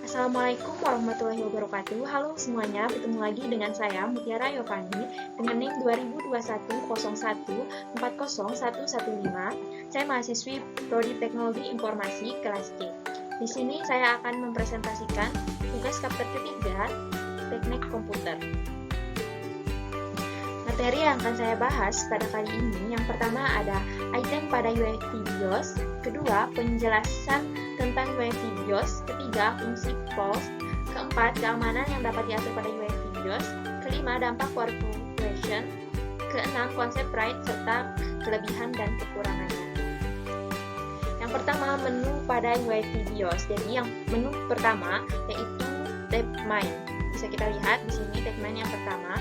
Assalamualaikum warahmatullahi wabarakatuh. Halo semuanya, bertemu lagi dengan saya Mutiara Yovani dengan NIM 2021-01-40115. Saya mahasiswi Prodi Teknologi Informasi kelas C. Di sini saya akan mempresentasikan tugas chapter ketiga, Teknik Komputer. Materi yang akan saya bahas pada kali ini, yang pertama ada item pada UEFI BIOS, kedua penjelasan tentang UEFI BIOS, ketiga fungsi POS, keempat keamanan yang dapat diatur pada UEFI BIOS, kelima dampak workflow, keenam konsep RAID serta kelebihan dan kekurangannya. Yang pertama, menu pada UEFI BIOS. Jadi yang menu pertama yaitu tab main. Bisa kita lihat di sini tab main yang pertama.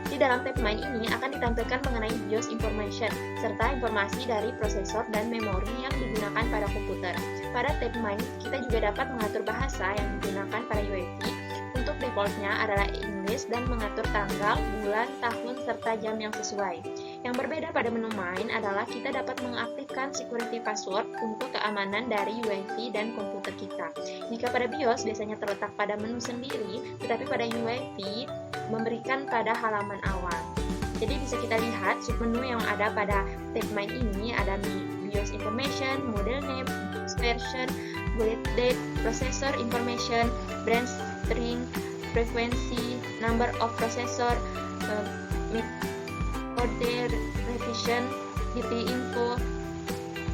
Di dalam tab main ini akan ditampilkan mengenai BIOS information serta informasi dari prosesor dan memori yang digunakan pada komputer. Pada tab main, kita juga dapat mengatur bahasa yang digunakan pada UEFI. Untuk defaultnya adalah English dan mengatur tanggal, bulan, tahun, serta jam yang sesuai. Yang berbeda pada menu main adalah kita dapat mengaktifkan security password untuk keamanan dari UEFI dan komputer kita. Jika pada BIOS biasanya terletak pada menu sendiri, tetapi pada UEFI memberikan pada halaman awal. Jadi bisa kita lihat submenu yang ada pada tab main ini ada BIOS information, model name, version, bullet date, processor information, branch string, frequency, number of processor, order revision, DT info,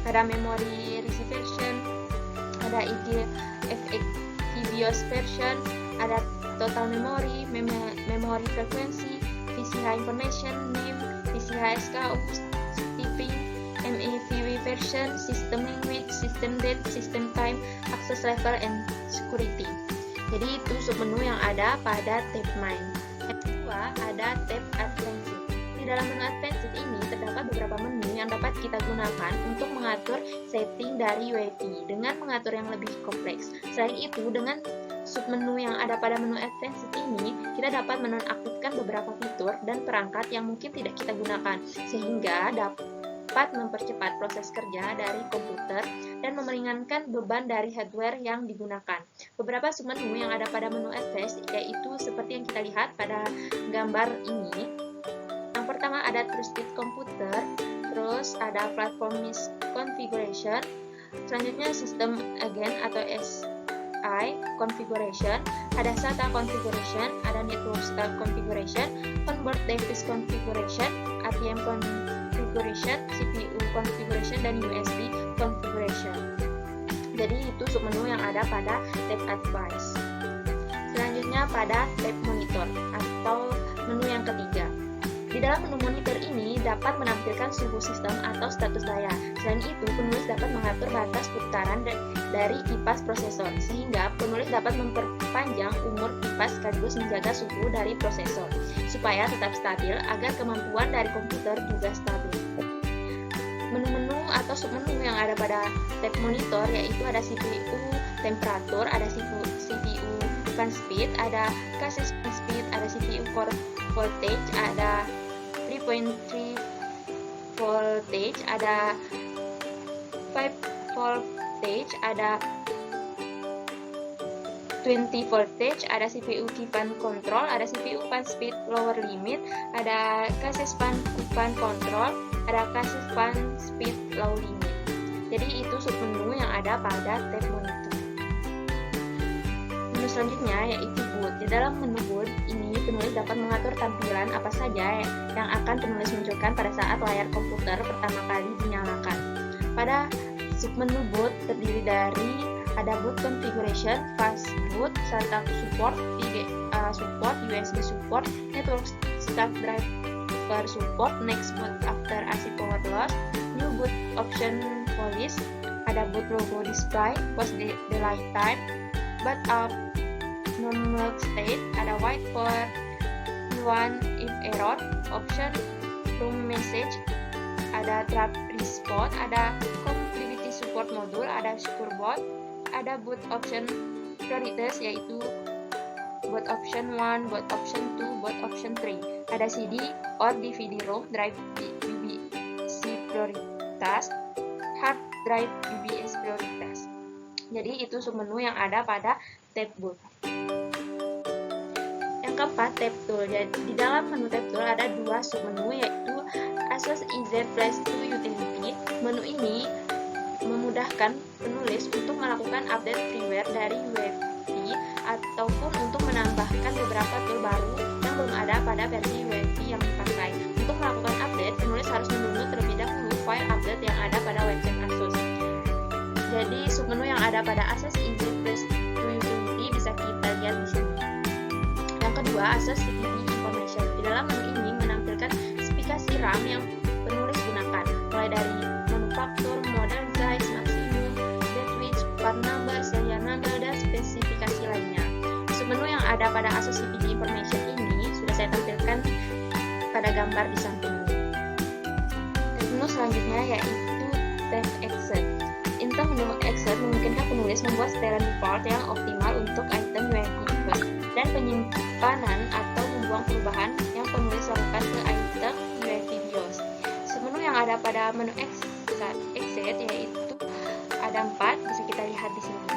ada memory reservation, ada IG BIOS version, ada total memory, memory frequency, VCH information, name, VCH SKU, TP, MEVW version, system language, system date, system time, access level, and security. Jadi itu submenu yang ada pada tab main. Yang kedua ada tab advanced. Di dalam menu advanced ini terdapat beberapa menu yang dapat kita gunakan untuk mengatur setting dari UEFI dengan mengatur yang lebih kompleks. Selain itu, dengan submenu yang ada pada menu advanced ini, kita dapat menonaktifkan beberapa fitur dan perangkat yang mungkin tidak kita gunakan, sehingga dapat mempercepat proses kerja dari komputer dan meringankan beban dari hardware yang digunakan. Beberapa submenu yang ada pada menu advanced yaitu seperti yang kita lihat pada gambar ini. Yang pertama ada Trusted Computer, terus ada Platform Configuration, selanjutnya System Agent atau configuration, ada SATA configuration, ada network stack configuration, onboard device configuration, ATM configuration, CPU configuration, dan USB configuration. Jadi itu submenu yang ada pada tab advice. Selanjutnya pada tab monitor atau menu yang ketiga. Di dalam menu monitor ini dapat menampilkan suhu sistem atau status daya. Selain itu, penulis dapat mengatur batas putaran dari kipas prosesor, sehingga penulis dapat memperpanjang umur kipas sekaligus menjaga suhu dari prosesor, supaya tetap stabil agar kemampuan dari komputer juga stabil. Menu-menu atau submenu yang ada pada tab monitor yaitu ada CPU temperatur, ada CPU fan speed, ada cache fan speed, ada CPU core voltage, ada 3.3 voltage, ada 5 voltage, ada 20 voltage, ada CPU key fan control, ada CPU fan speed lower limit, ada cache fan control, ada cache fan speed low limit. Jadi itu submenu yang ada pada tab monitor. Menu selanjutnya yaitu boot. Di dalam menu boot ini penulis dapat mengatur tampilan apa saja yang akan penulis munculkan pada saat layar komputer pertama kali dinyalakan. Pada submenu boot terdiri dari ada boot configuration, fast boot, serta support, support, USB support, network stack driver support, next boot after AC power loss, new boot option police, ada boot logo display, post delay time, backup non-work state, ada white for one if error, option room message, ada trap response, ada compatibility support module, ada secure boot, ada boot option prioritas yaitu boot option 1, boot option 2, boot option 3, ada CD or DVD ROM drive BBC prioritas, hard drive BBS prioritas. Jadi itu submenu yang ada pada tab boot. Yang keempat, tab tool. Jadi di dalam menu tab tool ada dua submenu, yaitu Asus EZ+2 Utility. Menu ini memudahkan penulis untuk melakukan update firmware dari UEFI ataupun untuk menambahkan beberapa tool baru yang belum ada pada versi UEFI yang dipakai. Untuk melakukan update, penulis harus mendownload terlebih dahulu file update yang ada pada website Asus. Jadi submenu yang ada pada Asus EZ+2 Utility bisa kita lihat di sini. Yang kedua, Asus CPD Information. Di dalam menu ini menampilkan spesifikasi RAM yang penulis gunakan, mulai dari manufaktur, model, size, maksimum, bandwidth, part number, serial number, dan spesifikasi lainnya. Submenu yang ada pada Asus CPD Information ini sudah saya tampilkan pada gambar di samping ini. Dan menu selanjutnya yaitu tab Exit. Untuk menu Exit memungkinkan penulis membuat setelan default yang optimal untuk item UEFI dan penyimpanan atau membuang perubahan yang penulis lakukan ke item UEFI BIOS. Submenu yang ada pada menu Exit yaitu ada 4, bisa kita lihat di sini.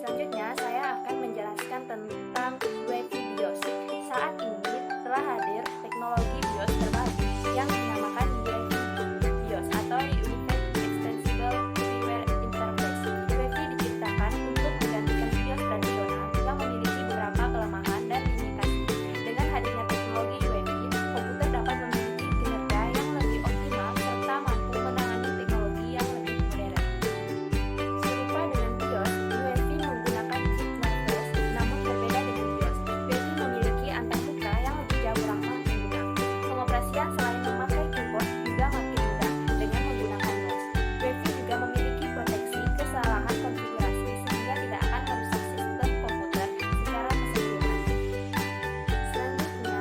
Selanjutnya saya akan menjelaskan tentang UEFI BIOS. Saat ini telah hadir teknologi BIOS terbaru yang dinamakan UEFI BIOS atau Unified Extensible Firmware Interface. UEFI diciptakan untuk menggantikan BIOS tradisional yang memiliki beberapa kelemahan dan limitasi. Dengan hadirnya teknologi UEFI, komputer dapat memiliki kinerja yang lebih optimal serta mampu menangani teknologi yang lebih modern. Serupa dengan BIOS, UEFI menggunakan chip Northwest, namun berbeda dengan BIOS. UEFI memiliki antarmuka yang lebih jauh ramah pengguna. Pengoperasian selain memakai keyboard juga makin mudah dengan menggunakan mouse. UEFI juga memiliki proteksi kesalahan konfigurasi sehingga tidak akan merusak sistem komputer secara keseluruhan. Selanjutnya,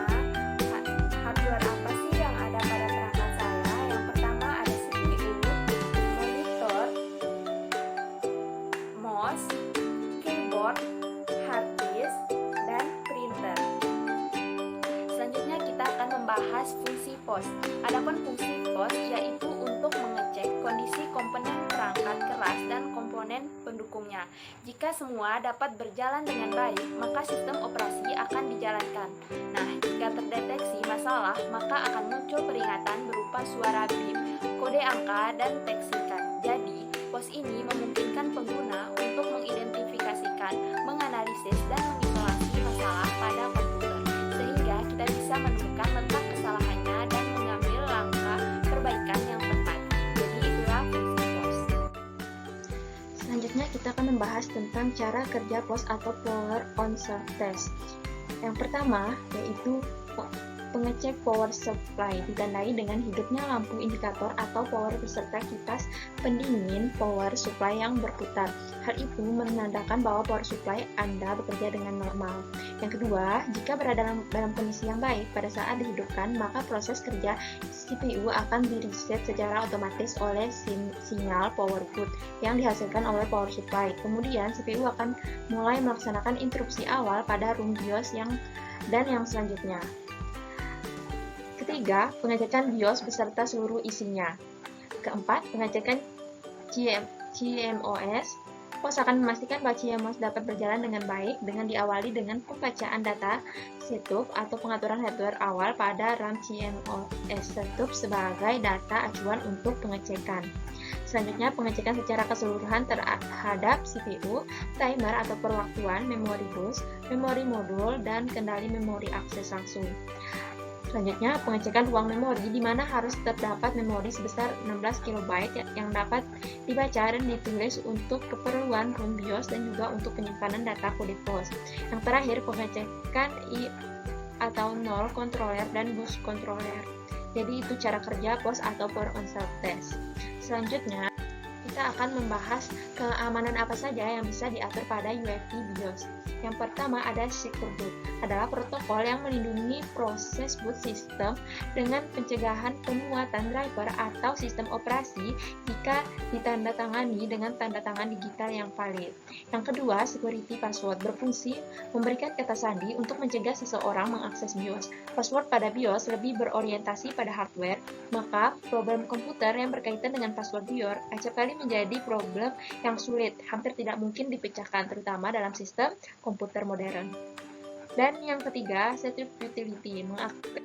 hardware apa sih yang ada pada perangkat saya? Yang pertama ada CPU, monitor, mouse, keyboard, hard disk, dan printer. Selanjutnya kita akan membahas fungsi POS. Adapun fungsi POS yaitu untuk mengecek kondisi komponen perangkat keras dan komponen pendukungnya. Jika semua dapat berjalan dengan baik, maka sistem operasi akan dijalankan. Nah, jika terdeteksi masalah, maka akan muncul peringatan berupa suara bip, kode angka, dan teks singkat. Jadi, POS ini memungkinkan pengguna untuk mengidentifikasikan, menganalisis, dan mengisolasi masalah pada komputer, sehingga kita bisa menemukan letak kesalahannya dan mengambil langkah perbaikan yang tepat. Jadi itulah fungsi POS. Selanjutnya kita akan membahas tentang cara kerja POS atau Power On Self Test. Yang pertama yaitu pengecek power supply, ditandai dengan hidupnya lampu indikator atau power beserta kipas pendingin power supply yang berputar. Hal itu menandakan bahwa power supply Anda bekerja dengan normal. Yang kedua, jika berada dalam kondisi yang baik pada saat dihidupkan, maka proses kerja CPU akan di-reset secara otomatis oleh sinyal power good yang dihasilkan oleh power supply. Kemudian CPU akan mulai melaksanakan interupsi awal pada room BIOS yang selanjutnya. Ketiga, pengecekan BIOS beserta seluruh isinya. Keempat, pengecekan CMOS. POS akan memastikan bahwa CMOS dapat berjalan dengan baik dengan diawali dengan pembacaan data setup atau pengaturan hardware awal pada RAM CMOS setup sebagai data acuan untuk pengecekan. Selanjutnya, pengecekan secara keseluruhan terhadap CPU, timer atau perwaktuan, memori bus, memori modul, dan kendali memori akses langsung. Selanjutnya, pengecekan ruang memori di mana harus terdapat memori sebesar 16 KB yang dapat dibaca dan ditulis untuk keperluan room BIOS dan juga untuk penyimpanan data kode POS. Yang terakhir, pengecekan I atau 0 controller dan bus controller. Jadi itu cara kerja POS atau Power On Self Test. Selanjutnya, kita akan membahas keamanan apa saja yang bisa diatur pada UEFI BIOS. Yang pertama ada Secure Boot, adalah protokol yang melindungi proses boot system dengan pencegahan penguatan driver atau sistem operasi jika ditandatangani dengan tanda tangan digital yang valid. Yang kedua, Security Password berfungsi memberikan kata sandi untuk mencegah seseorang mengakses BIOS. Password pada BIOS lebih berorientasi pada hardware, maka program komputer yang berkaitan dengan password BIOS acap kali menjadi problem yang sulit, hampir tidak mungkin dipecahkan, terutama dalam sistem komputer modern. Dan yang ketiga, setup utility, mengaktifkan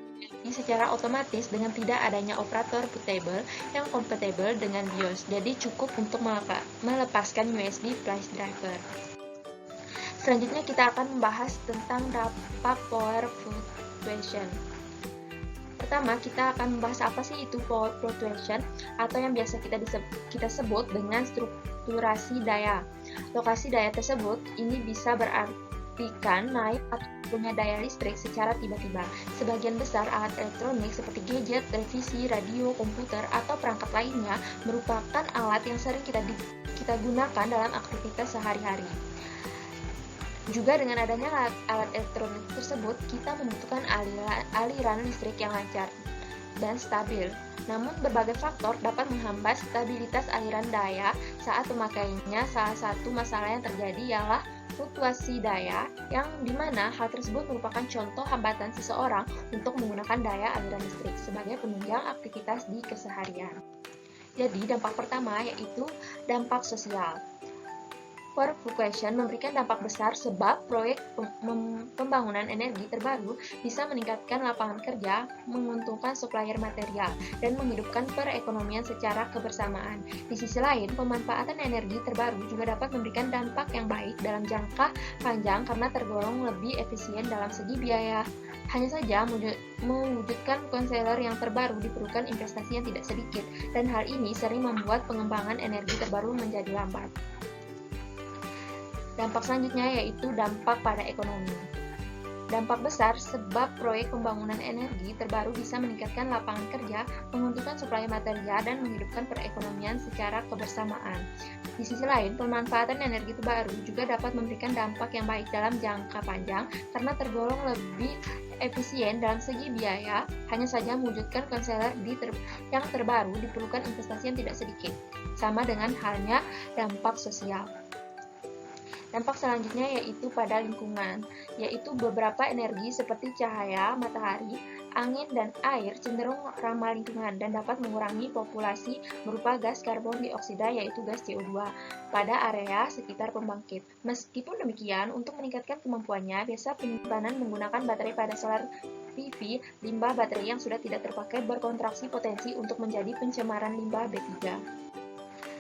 secara otomatis dengan tidak adanya operator bootable yang kompatibel dengan BIOS, jadi cukup untuk melepaskan USB flash driver. Selanjutnya kita akan membahas tentang dampak power fluctuation. Pertama, kita akan membahas apa sih itu power fluctuation atau yang biasa kita sebut dengan strukturasi daya. Lokasi daya tersebut ini bisa berartikan naik atau turunnya daya listrik secara tiba-tiba. Sebagian besar alat elektronik seperti gadget, televisi, radio, komputer, atau perangkat lainnya merupakan alat yang sering kita gunakan dalam aktivitas sehari-hari. Juga dengan adanya alat elektronik tersebut, kita membutuhkan aliran listrik yang lancar dan stabil. Namun, berbagai faktor dapat menghambat stabilitas aliran daya saat pemakaiannya. Salah satu masalah yang terjadi ialah fluktuasi daya, yang dimana hal tersebut merupakan contoh hambatan seseorang untuk menggunakan daya aliran listrik sebagai penunjang aktivitas di keseharian. Jadi, dampak pertama yaitu dampak sosial. Power fluctuation memberikan dampak besar sebab proyek pembangunan energi terbaru bisa meningkatkan lapangan kerja, menguntungkan supplier material, dan menghidupkan perekonomian secara kebersamaan. Di sisi lain, pemanfaatan energi terbaru juga dapat memberikan dampak yang baik dalam jangka panjang karena tergolong lebih efisien dalam segi biaya. Hanya saja, mewujudkan konselor yang terbaru diperlukan investasi yang tidak sedikit, dan hal ini sering membuat pengembangan energi terbaru menjadi lambat. Dampak selanjutnya yaitu dampak pada ekonomi. Dampak besar sebab proyek pembangunan energi terbaru bisa meningkatkan lapangan kerja, menguntungkan suplai material, dan menghidupkan perekonomian secara kebersamaan. Di sisi lain, pemanfaatan energi terbaru juga dapat memberikan dampak yang baik dalam jangka panjang karena tergolong lebih efisien dalam segi biaya. Hanya saja mewujudkan konselor yang terbaru diperlukan investasi yang tidak sedikit. Sama dengan halnya dampak sosial. Dampak selanjutnya yaitu pada lingkungan, yaitu beberapa energi seperti cahaya, matahari, angin, dan air cenderung ramah lingkungan dan dapat mengurangi populasi berupa gas karbon dioksida yaitu gas CO2 pada area sekitar pembangkit. Meskipun demikian, untuk meningkatkan kemampuannya, biasa penyimpanan menggunakan baterai pada solar PV, limbah baterai yang sudah tidak terpakai berkontraksi potensi untuk menjadi pencemaran limbah B3.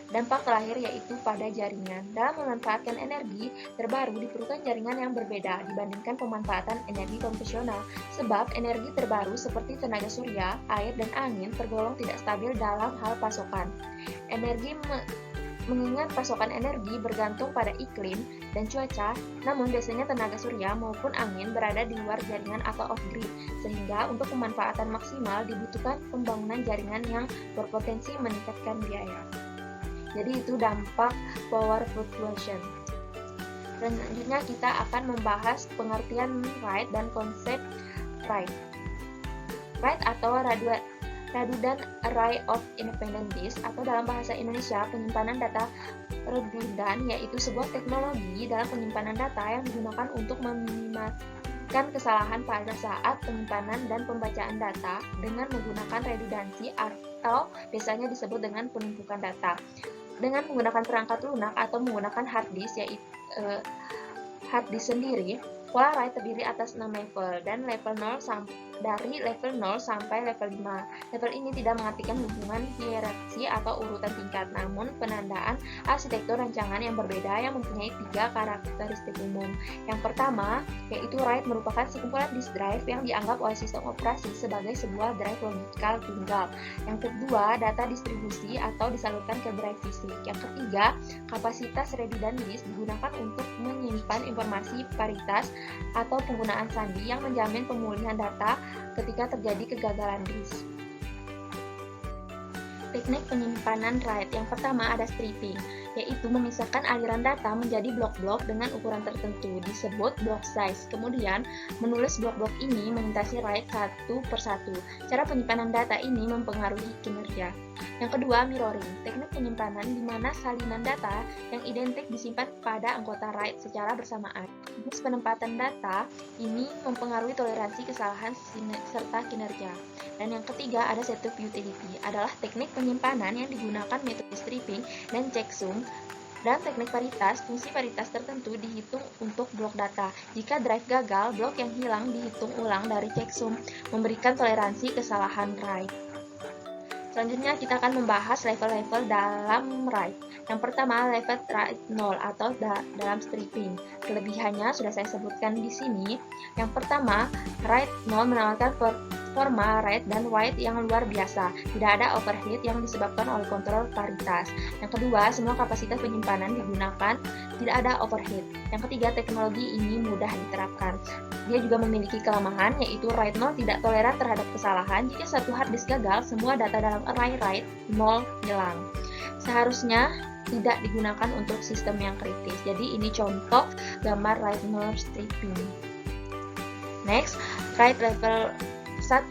Dampak terakhir yaitu pada jaringan. Dalam memanfaatkan energi terbaru diperlukan jaringan yang berbeda dibandingkan pemanfaatan energi konvensional, sebab energi terbaru seperti tenaga surya, air, dan angin tergolong tidak stabil dalam hal pasokan. Mengingat pasokan energi bergantung pada iklim dan cuaca, namun biasanya tenaga surya maupun angin berada di luar jaringan atau off-grid, sehingga untuk pemanfaatan maksimal dibutuhkan pembangunan jaringan yang berpotensi meningkatkan biaya. Jadi itu dampak power fluctuation. Selanjutnya kita akan membahas pengertian RAID dan konsep RAID. RAID atau Redundant Array of Independent Disk atau dalam bahasa Indonesia penyimpanan data redundan, yaitu sebuah teknologi dalam penyimpanan data yang digunakan untuk meminimalkan kesalahan pada saat penyimpanan dan pembacaan data dengan menggunakan redundansi atau biasanya disebut dengan penumpukan data. Dengan menggunakan perangkat lunak atau menggunakan hard disk, yaitu hard disk sendiri, pola RAID terdiri atas 6 level dan dari level 0 sampai level 5. Level ini tidak mengartikan hubungan hierarki atau urutan tingkat, namun penandaan arsitektur rancangan yang berbeda yang mempunyai 3 karakteristik umum. Yang pertama, yaitu RAID merupakan sekumpulan disk drive yang dianggap oleh sistem operasi sebagai sebuah drive logikal tunggal. Yang kedua, data distribusi atau disalurkan ke drive fisik. Yang ketiga, kapasitas redundant disk digunakan untuk menyimpan informasi paritas atau penggunaan sandi yang menjamin pemulihan data ketika terjadi kegagalan disk. Teknik penyimpanan RAID yang pertama ada stripping. yaitu memisahkan aliran data menjadi blok-blok dengan ukuran tertentu, disebut block size. Kemudian, menulis blok-blok ini melintasi write satu per satu. Cara penyimpanan data ini mempengaruhi kinerja. Yang kedua, mirroring, teknik penyimpanan di mana salinan data yang identik disimpan pada anggota write secara bersamaan. Jenis penempatan data ini mempengaruhi toleransi kesalahan serta kinerja. Dan yang ketiga, ada setup utility, adalah teknik penyimpanan yang digunakan metode stripping dan checksum. Dan teknik paritas, fungsi paritas tertentu dihitung untuk blok data. Jika drive gagal, blok yang hilang dihitung ulang dari checksum, memberikan toleransi kesalahan write. Selanjutnya kita akan membahas level-level dalam write. Yang pertama, level write 0 atau dalam stripping. Kelebihannya sudah saya sebutkan di sini. Yang pertama, write 0 menawarkan performa write dan write yang luar biasa. Tidak ada overhead yang disebabkan oleh kontrol paritas. Yang kedua, semua kapasitas penyimpanan digunakan, tidak ada overhead. Yang ketiga, teknologi ini mudah diterapkan. Dia juga memiliki kelemahan, yaitu write 0 tidak toleran terhadap kesalahan. Jika satu hard disk gagal, semua data dalam array write 0 hilang. Seharusnya tidak digunakan untuk sistem yang kritis. Jadi ini contoh gambar write 0 stripping. Next, write level 1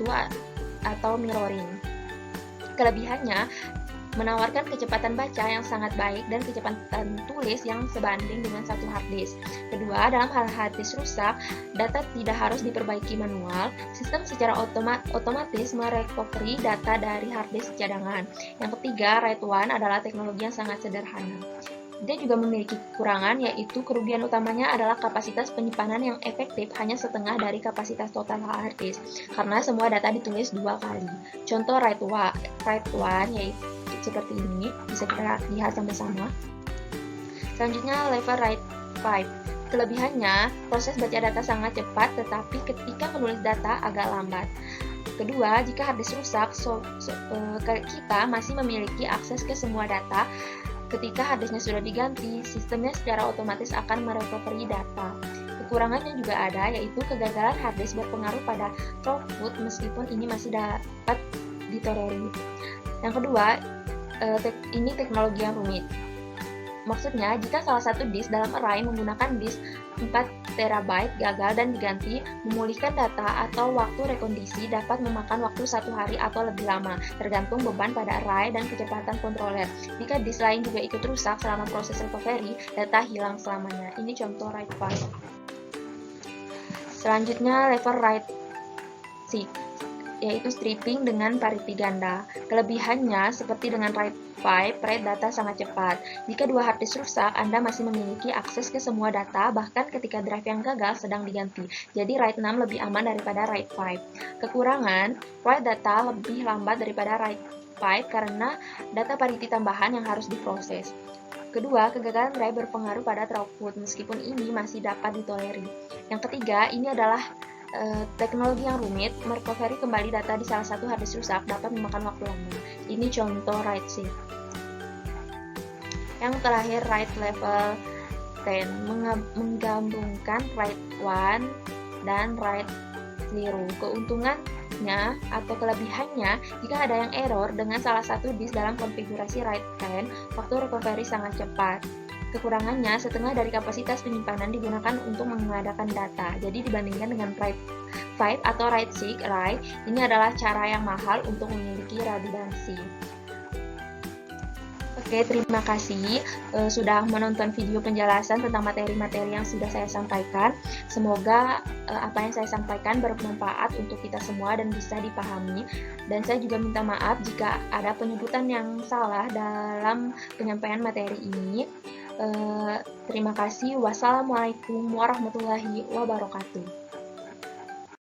atau mirroring. Kelebihannya menawarkan kecepatan baca yang sangat baik dan kecepatan tulis yang sebanding dengan satu hard disk. Kedua, dalam hal hard disk rusak, data tidak harus diperbaiki manual. Sistem secara otomatis merecovery data dari hard disk cadangan. Yang ketiga, write 1 adalah teknologi yang sangat sederhana. Dia juga memiliki kekurangan, yaitu kerugian utamanya adalah kapasitas penyimpanan yang efektif hanya setengah dari kapasitas total hard disk, karena semua data ditulis 2 kali. Contoh write 1 yaitu seperti ini, bisa kita lihat sama-sama. Selanjutnya level write 5. Kelebihannya, proses baca data sangat cepat, tetapi ketika menulis data agak lambat. Kedua, jika hard disk rusak, kita masih memiliki akses ke semua data. Ketika hard disknya sudah diganti, sistemnya secara otomatis akan merecovery data. Kekurangannya juga ada, yaitu kegagalan hard disk berpengaruh pada throughput meskipun ini masih dapat ditolerir. Yang kedua, ini teknologi yang rumit. Maksudnya, jika salah satu disk dalam array menggunakan disk 4 TB gagal dan diganti, memulihkan data atau waktu rekondisi dapat memakan waktu 1 hari atau lebih lama, tergantung beban pada array dan kecepatan controller. Jika disk lain juga ikut rusak selama proses recovery, data hilang selamanya. Ini contoh write 5. Selanjutnya level write 6, yaitu stripping dengan parity ganda. Kelebihannya, seperti dengan write 5, write data sangat cepat. Jika dua hard disk rusak, Anda masih memiliki akses ke semua data, bahkan ketika drive yang gagal sedang diganti. Jadi write 6 lebih aman daripada write 5. Kekurangan, write data lebih lambat daripada write 5 karena data parity tambahan yang harus diproses. Kedua, kegagalan drive berpengaruh pada throughput, meskipun ini masih dapat ditolerir. Yang ketiga, ini adalah teknologi yang rumit. Merecovery kembali data di salah satu hard disk rusak dapat memakan waktu lama. Ini contoh write 6. Yang terakhir, write level 10, menggabungkan write 1 dan write 0. Keuntungannya atau kelebihannya, jika ada yang error dengan salah satu disk dalam konfigurasi write 10, waktu recovery sangat cepat. Kekurangannya, setengah dari kapasitas penyimpanan digunakan untuk mengadakan data. Jadi dibandingkan dengan write 5 atau write 6 array, ini adalah cara yang mahal untuk memiliki redundansi. Oke, terima kasih sudah menonton video penjelasan tentang materi-materi yang sudah saya sampaikan. Semoga apa yang saya sampaikan bermanfaat untuk kita semua dan bisa dipahami. Dan saya juga minta maaf jika ada penyebutan yang salah dalam penyampaian materi ini. Terima kasih. Wassalamualaikum warahmatullahi wabarakatuh.